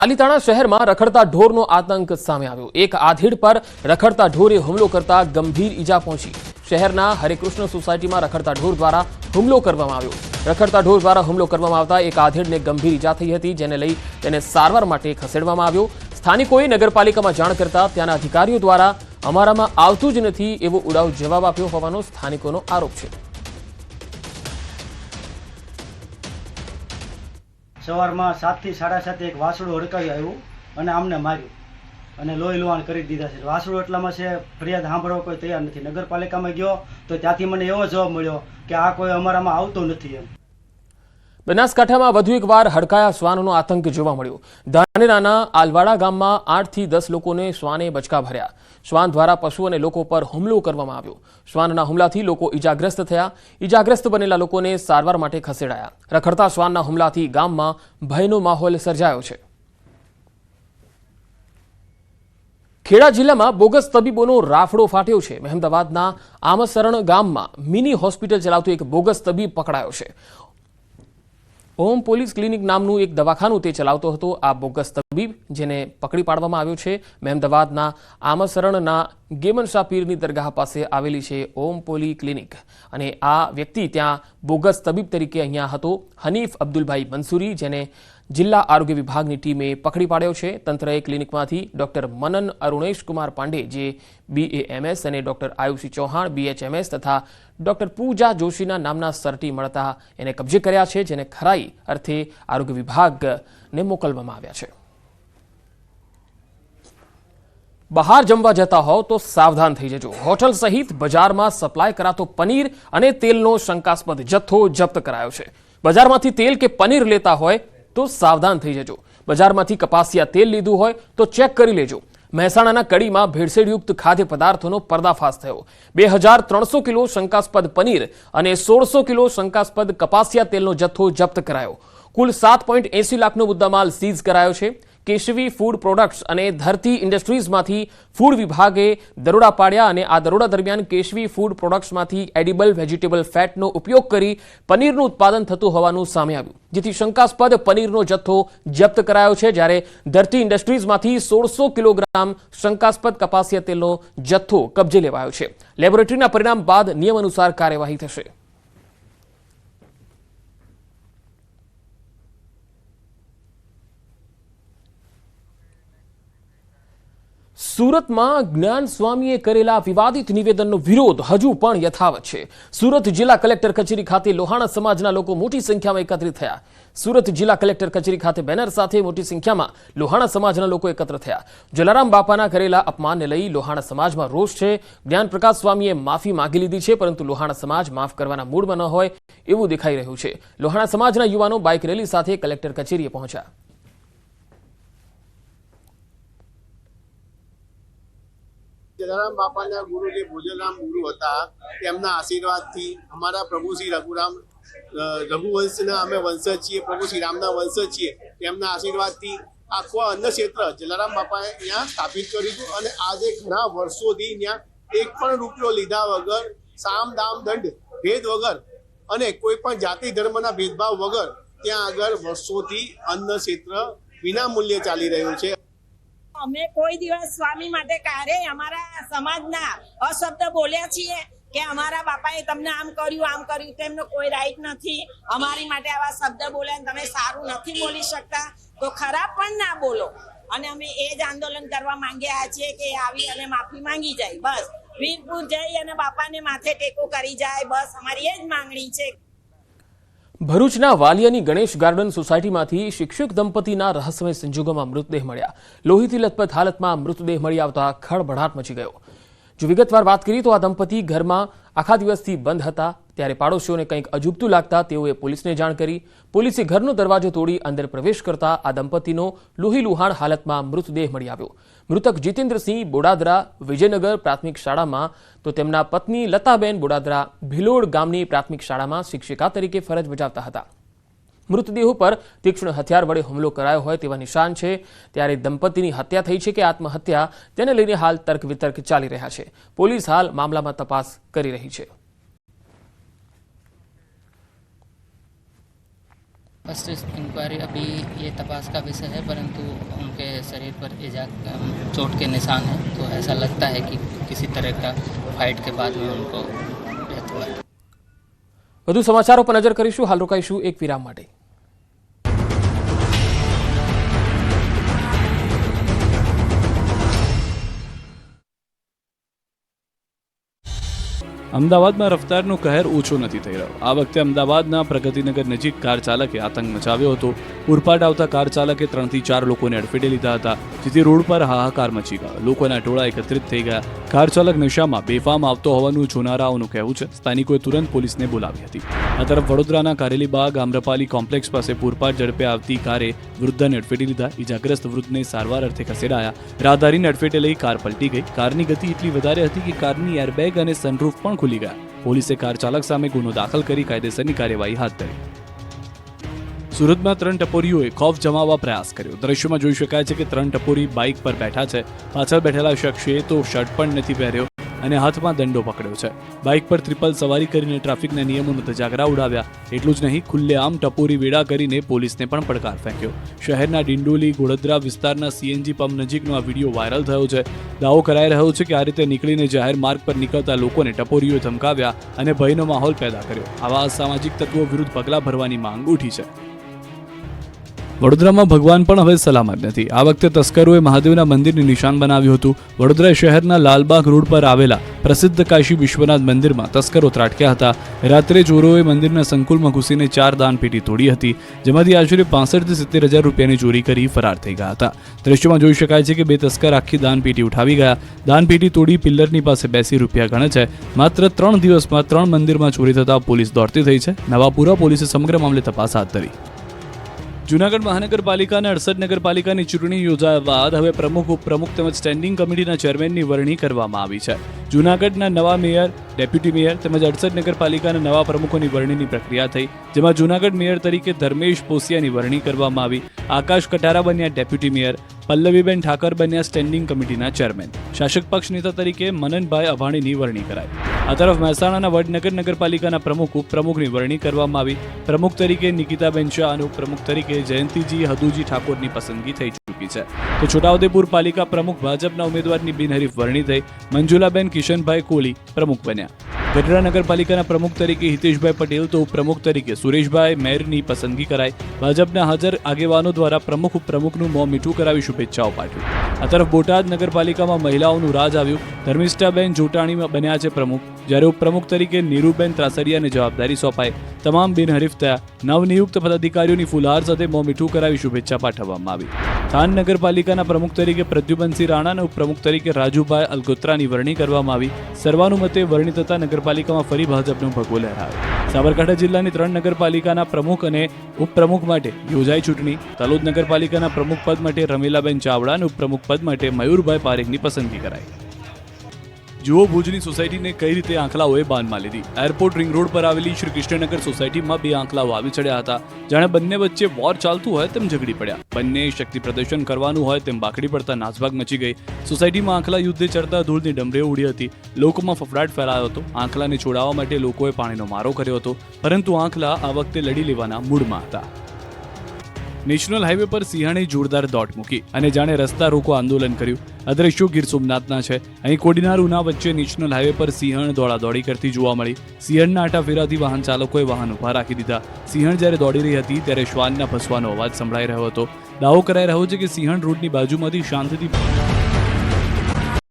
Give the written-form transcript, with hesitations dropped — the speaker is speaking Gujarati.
પાલીતાણા શહેરમાં રખડતા ઢોરનો આતંક સામે આવ્યો। એક આધેડ પર રખડતા ઢોરે હુમલો કરતા ગંભીર ઈજા પહોંચી। શહેરના હરેકૃષ્ણ સોસાયટીમાં રખડતા ઢોર દ્વારા હુમલો કરવામાં આવ્યો। રખડતા ઢોર દ્વારા હુમલો કરવામાં આવતા એક આધેડને ગંભીર ઈજા થઈ હતી, જેને લઈ તેને સારવાર માટે ખસેડવામાં આવ્યો। સ્થાનિકોએ નગરપાલિકામાં જાણ કરતા ત્યાંના અધિકારીઓ દ્વારા અમારામાં આવતું જ નથી એવો ઉડાવ જવાબ આપ્યો હોવાનો સ્થાનિકોનો આરોપ છે। સવારમાં 7 થી 7:30 એક વાસડું હડકાવી આવ્યું અને આમને માર્યું અને લોહી લુહાણ કરી દીધા છે। વાસડું એટલામાં છે ફરિયાદ સાંભળવા કોઈ તૈયાર નથી। નગરપાલિકામાં ગયો તો ત્યાંથી મને એવો જવાબ મળ્યો કે આ કોઈ અમારામાં આવતું નથી એમ। બનાસકાંઠામાં વધુ એકવાર હડકાયા શ્વાનનો આતંક જોવા મળ્યો। ધાનેરાના આલવાડા ગામમાં 8 થી 10 લોકોને શ્વાને બચકા ભર્યા। શ્વાન દ્વારા પશુ અને લોકો પર હુમલો કરવામાં આવ્યો। શ્વાનના હુમલાથી લોકો ઈજાગ્રસ્ત થયા। ઈજાગ્રસ્ત બનેલા લોકોને સારવાર માટે ખસેડાયા। રખડતા શ્વાનના હુમલાથી ગામમાં ભયનો માહોલ સર્જાયો છે। ખેડા જિલ્લામાં બોગસ તબીબોનો રાફડો ફાટ્યો છે। મહેમદાવાદના આમસરણ ગામમાં મિની હોસ્પિટલ ચલાવતો એક બોગસ તબીબ પકડાયો છે। ઓમ પોલીસ ક્લિનિક નામનું એક દવાખાનું તે ચલાવતો હતો। આ બોગસ તબીબ જેને પકડી પાડવામાં આવ્યો છે મહેમદાવાદના આમસરણના ગેમનશાહ પીરની દરગાહ પાસે આવેલી છે ઓમ પોલી ક્લિનિક, અને આ વ્યક્તિ ત્યાં બોગસ તબીબ તરીકે અહીંયા હતો। હનીફ અબ્દુલભાઈ મંસૂરી, જેને જિલ્લા આરોગ્ય વિભાગની ટીમે પકડી પાડ્યો છે। તંત્રએ ક્લિનિકમાંથી ડોક્ટર મનન અરુણેશ કુમાર પાંડે, જે BAMS, અને ડોક્ટર આયુષી ચૌહાણ BHMS તથા ડોક્ટર પૂજા જોશીના નામના સર્ટી મળતા એને કબજે કર્યા છે, જેને ખરાઈ અર્થે આરોગ્ય વિભાગને મોકલવામાં આવ્યા છે। બહાર જમવા જતા હોવ તો સાવધાન થઈ જજો। હોટલ સહિત બજારમાં સપ્લાય કરાતો પનીર અને તેલનો શંકાસ્પદ જથ્થો જપ્ત કરાયો છે। બજારમાંથી તેલ કે પનીર લેતા હોય તો સાવધાન થઈ જજો। બજારમાંથી કપાસિયા તેલ લીધું હોય તો ચેક કરી લેજો। મહેસાણાના કડીમાં ભેળસેળયુક્ત ખાદ્ય પદાર્થોનો પર્દાફાશ થયો। 2300 કિલો શંકાસ્પદ પનીર અને 1600 કિલો શંકાસ્પદ કપાસિયા તેલનો જથ્થો જપ્ત કરાયો। કુલ 7.80 લાખનો મુદ્દામાલ સીઝ કરાયો છે। કેશવી ફૂડ પ્રોડક્ટ્સ અને ધરતી ઇન્ડસ્ટ્રીઝમાંથી ફૂડ વિભાગે દરોડા પાડ્યા, અને આ દરોડા દરમિયાન કેશવી ફૂડ પ્રોડક્ટ્સમાંથી એડિબલ વેજીટેબલ ફેટનો ઉપયોગ કરી પનીરનું ઉત્પાદન થતું હોવાનું સામે આવ્યું, જેથી શંકાસ્પદ પનીરનો જથ્થો જપ્ત કરાયો છે। જ્યારે ધરતી ઇન્ડસ્ટ્રીઝમાંથી 1600 કિલોગ્રામ શંકાસ્પદ કપાસિયા તેલનો જથ્થો કબજે લેવાયો છે। લેબોરેટરીના પરિણામ બાદ નિયમ અનુસાર કાર્યવાહી થશે। સુરતમાં જ્ઞાન સ્વામીએ કરેલા વિવાદિત નિવેદનનો વિરોધ હજુ પણ યથાવત છે। સુરત જિલ્લા કલેક્ટર કચેરી ખાતે લોહાણા સમાજના લોકો મોટી સંખ્યામાં એકત્રિત થયા। સુરત જિલ્લા કલેક્ટર કચેરી ખાતે બેનર સાથે મોટી સંખ્યામાં લોહાણા સમાજના લોકો એકત્ર થયા। જલારામ બાપાના કરેલા અપમાનને લઈ લોહાણા સમાજમાં રોષ છે। જ્ઞાનપ્રકાશ સ્વામીએ માફી માંગી લીધી છે, પરંતુ લોહાણા સમાજ માફ કરવાના મૂડમાં ન હોય એવું દેખાઈ રહ્યું છે। લોહાણા સમાજના યુવાનો બાઇક રેલી સાથે કલેક્ટર કચેરીએ પહોંચ્યા। જલારામ બાપાના ગુરુ જે ભોજરામ ગુરુ હતા, તેમના આશીર્વાદથી અમારા પ્રભુ શ્રી રઘુવંશના અમે વંશજ છીએ, પ્રભુ શ્રી રામના વંશજ છીએ। તેમના આશીર્વાદથી આખું અન્ન ક્ષેત્ર જલારામ બાપાએ ત્યાં સ્થાપિત કર્યું હતું, અને આજે ઘણા વર્ષોથી ત્યાં એક પણ રૂપિયો લીધા વગર, સામ દામ દંડ ભેદ વગર અને કોઈ પણ જાતિ ધર્મના ભેદભાવ વગર ત્યાં આગળ વર્ષોથી અન્ન ક્ષેત્ર વિના મૂલ્યે ચાલી રહ્યું છે। અમે કોઈ દિવસ સ્વામી માટે ક્યારેય અમારા સમાજના અશબ્દ બોલ્યા છીએ કે અમારા બાપાએ તમને આમ કર્યું તેમનો કોઈ રાઈટ નથી। અમારી માટે આવા શબ્દ બોલ્યા, તમે સારું નથી બોલી શકતા તો ખરાબ પણ ના બોલો। અને અમે એ જ આંદોલન કરવા માંગ્યા છીએ કે આવી અને માફી માંગી જાય, બસ વીરપુર જઈ અને બાપાને માથે ટેકો કરી જાય, બસ અમારી એ જ માંગણી છે। ભરૂચના વાલિયાની ગણેશ ગાર્ડન સોસાયટીમાંથી શિક્ષક દંપતીના રહસ્યમય સંજોગોમાં મૃતદેહ મળ્યા। લોહીથી લથપથ હાલતમાં મૃતદેહ મળી આવતા ખળભળાટ મચી ગયો। જો વિગતવાર વાત કરીએ તો આ દંપતી ઘરમાં આખા દિવસથી બંધ હતા, ત્યારે પાડોશીઓને કંઈક અજુગતું લાગતા તેઓએ પોલીસને જાણ કરી। પોલીસે ઘરનો દરવાજો તોડી અંદર પ્રવેશ કરતા આ દંપતીનો લોહીલુહાણ હાલતમાં મૃતદેહ મળી આવ્યો। મૃતક જીતેન્દ્રસિંહ બોડાદરા વિજયનગર પ્રાથમિક શાળામાં, તો તેમના પત્ની લતાબેન બોડાદરા ભિલોડ ગામની પ્રાથમિક શાળામાં શિક્ષિકા તરીકે ફરજ બજાવતા હતા। મૃતદેહો પર તીક્ષ્ણ હથિયાર વડે હુમલો કરાયો હોય તેવા નિશાન છે। ત્યારે દંપતીની હત્યા થઈ છે કે આત્મહત્યા, તેને લઈને હાલ તર્ક વિતર્ક ચાલી રહ્યા છે। પોલીસ હાલ મામલામાં તપાસ કરી રહી છે। फर्स्ट इंक्वायरी अभी ये तपास का विषय है, परंतु उनके शरीर पर चोट के निशान हैं, तो ऐसा लगता है कि किसी तरह का फाइट के बाद में उनको डेथ हुआ है। વધુ સમાચારો પર નજર કરીશું. હાલ રોકાઈશું એક વિરામ માટે. અમદાવાદમાં રફતારનો કહેર ઓછો નથી થઈ રહ્યો. આ વખતે અમદાવાદના પ્રગતિનગર નજીક કાર ચાલકે આતંક મચાવ્યો હતો. પૂરપાટ આવતા કાર ચાલકે 3 થી 4 લોકોને અડફેટે લીધા હતા, જેથી રોડ પર હાહાકાર મચી ગયો. લોકોના ટોળા એકત્રિત થઈ ગયા. કાર ચાલક નશામાં બેફામ આવતો હોવાનું જોનારાઓનું કહેવું છે. સ્થાનિકોએ તુરંત પોલીસને બોલાવી હતી. આ તરફ વડોદરાના કારેલીબાગ આમ્રપાલી કોમ્પ્લેક્સ પાસે પૂરપાટ ઝડપે આવતી કારે વૃદ્ધને અડફેટે લીધા. ઇજાગ્રસ્ત વૃદ્ધને સારવાર અર્થે ખસેડાયા. રાહદારીને અડફેટે લઈ કાર પલટી ગઈ. કારની ગતિ એટલી વધારે હતી કે કારની એરબેગ અને સનરૂફ પણ ખુલી ગયા. પોલીસે કાર ચાલક સામે ગુનો દાખલ કરી કાયદેસરની કાર્યવાહી હાથ ધરી. સુરતમાં 3 ટપોરીઓએ ખૌફ જમાવવા પ્રયાસ કર્યો. દ્રશ્યોમાં જોઈ શકાય છે કે 3 ટપોરી બાઇક પર બેઠા છે. પાછળ બેઠેલા શખ્સે તો શર્ટ પણ નથી પહેર્યો અને હાથમાં દંડો પકડ્યો છે. બાઇક પર ટ્રિપલ સવારી કરીને ટ્રાફિકના નિયમોનો ધજાગરા ઉડાવ્યા. એટલું જ નહીં, ખુલ્લેઆમ ટપોરી વેડા કરીને પોલીસને પણ પડકાર ફેંક્યો. શહેરના ડિંડોલી ગોળદરા વિસ્તારના સીએનજી પંપ નજીકનો આ વિડીયો વાયરલ થયો છે. દાવો કરાઈ રહ્યો છે કે આ રીતે નીકળીને જાહેર માર્ગ પર નીકળતા લોકોને ટપોરીઓએ ધમકાવ્યા અને ભયનો માહોલ પેદા કર્યો. આવા અસામાજિક તત્વો વિરુદ્ધ પગલાં ભરવાની માંગ ઉઠી છે. વડોદરામાં ભગવાન પણ હવે સલામત નથી. આ વખતે તસ્કરોએ મહાદેવના મંદિરને નિશાન બનાવ્યું હતું. વડોદરા શહેરના લાલબાગ રોડ પર આવેલા પ્રસિદ્ધ કાશી વિશ્વનાથ મંદિરમાં તસ્કરો ત્રાટક્યા હતા. રાત્રે ચોરોએ મંદિરના સંકુલમાં ઘૂસીને 4 દાનપેટી તોડી હતી, જેમાંથી આશરે 65 થી 70 હજાર રૂપિયાની ચોરી કરી ફરાર થઈ ગયા હતા. દ્રશ્યોમાં જોઈ શકાય છે કે 2 તસ્કર આખી દાનપેટી ઉઠાવી ગયા. દાનપેટી તોડી પિલ્લરની પાસે બેસી રૂપિયા ગણે છે. માત્ર 3 દિવસમાં 3 મંદિરમાં ચોરી થતા પોલીસ દોડતી થઈ છે. નવાપુરા પોલીસે સમગ્ર મામલે તપાસ હાથ ધરી. જૂનાગઢ મહાનગરપાલિકા અને 68 નગરપાલિકાની ચૂંટણી યોજાયા બાદ હવે પ્રમુખ, ઉપપ્રમુખ તેમજ સ્ટેન્ડિંગ કમિટીના ચેરમેનની વરણી કરવામાં આવી છે. જૂનાગઢના નવા મેયર, ડેપ્યુટી મેયર તેમજ 68 નગરપાલિકાના નવા પ્રમુખોની વરણીની પ્રક્રિયા થઈ, જેમાં જૂનાગઢ મેયર તરીકે ધર્મેશ પોસિયાની વરણી કરવામાં આવી. આકાશ કટારા બન્યા ડેપ્યુટી મેયર, પલ્લવીબેન ઠાકર બન્યા સ્ટેન્ડિંગ કમિટીના ચેરમેન. શાસક પક્ષ નેતા તરીકે મનનભાઈ અભાણીની વરણી કરાઈ. આ તરફ મહેસાણાના વડનગર નગરપાલિકાના પ્રમુખ, ઉપપ્રમુખની વરણી કરવામાં આવી. પ્રમુખ તરીકે નિકિતાબેન શાહ અને ઉપપ્રમુખ તરીકે જયંતિજી હદુજી ઠાકોરની પસંદગી થઈ ચૂકી છે. તો છોટાઉદેપુર પાલિકા પ્રમુખ ભાજપના ઉમેદવારની બિનહરીફ વરણી થઈ. મંજુલાબેન કિશનભાઈ કોલી પ્રમુખ બન્યા. ગઢડા નગરપાલિકાના પ્રમુખ તરીકે હિતેશભાઈ પટેલ તો ઉપપ્રમુખ તરીકે સુરેશભાઈ મેરની પસંદગી કરાઈ. ભાજપના હાજર આગેવાનો દ્વારા પ્રમુખ, ઉપપ્રમુખનું મોં મીઠું કરાવી શુભેચ્છાઓ પાઠવી. આ તરફ બોટાદ નગરપાલિકામાં મહિલાઓનું રાજ આવ્યું. ધર્મિષ્ઠાબેન જોટાણી બન્યા છે પ્રમુખ, જ્યારે ઉપપ્રમુખ તરીકે નીરુબેન ત્રાસરિયાને જવાબદારી સોંપાઈ. તમામ બિનહરીફ થયા. નવનિયુક્ત પદાધિકારીઓની ફુલહાર સાથે મોં મીઠું કરાવી શુભેચ્છા પાઠવવામાં આવી. થાન નગરપાલિકાના પ્રમુખ તરીકે પ્રદ્યુમનસિંહ રાણા અને ઉપપ્રમુખ તરીકે રાજુભાઈ અલગોત્રાની વરણી કરવામાં આવી. સર્વાનુમતે વરણી થતા નગરપાલિકામાં ફરી ભાજપનો ભગવો લહેરાયો. સાબરકાંઠા જિલ્લાની 3 નગરપાલિકાના પ્રમુખ અને ઉપપ્રમુખ માટે યોજાઈ ચૂંટણી. તલોદ નગરપાલિકાના પ્રમુખ પદ માટે રમીલાબેન ચાવડા અને ઉપપ્રમુખ પદ માટે મયુરભાઈ પારેખની પસંદગી કરાઈ. જુઓ ભુજની સોસાયટીને કઈ રીતે આંખલાઓએ બાનમાં લીધી. એરપોર્ટ રિંગ રોડ પર આવેલી શ્રી કૃષ્ણનગર સોસાયટીમાં 2 આંખલાઓ આવી ચડ્યા હતા. જાણે બંને વચ્ચે વોર ચાલતું હોય તેમ ઝઘડી પડ્યા. બંને શક્તિ પ્રદર્શન કરવાનું હોય તેમ બાકડી પડતા નાસભાગ મચી ગઈ. સોસાયટીમાં આંખલા યુદ્ધે ચડતા ધૂળની ડમરીઓ ઉડી હતી. લોકોમાં ફફડાટ ફેલાયો હતો. આંખલાને છોડાવવા માટે લોકોએ પાણીનો મારો કર્યો હતો, પરંતુ આંખલા આ વખતે લડી લેવાના મૂડમાં હતા. નેશનલ હાઈવે પર સિંહણે જોરદાર દોટ મૂકી અને જાણે રસ્તા રોકો આંદોલન કર્યું. આ દ્રશ્યો ગીર સોમનાથના છે. અહીં કોડીનાર ઉના વચ્ચે નેશનલ હાઈવે પર સિંહણ દોડાદોડી કરતી જોવા મળી. સિંહણના આટાફેરાથી વાહન ચાલકોએ વાહન ઉભા રાખી દીધા. સિંહણ જ્યારે દોડી રહી હતી ત્યારે શ્વાનના ભસવાનો અવાજ સંભળાઈ રહ્યો હતો. દાવો કરાઈ રહ્યો છે કે સિંહણ રોડની બાજુમાંથી શાંતિથી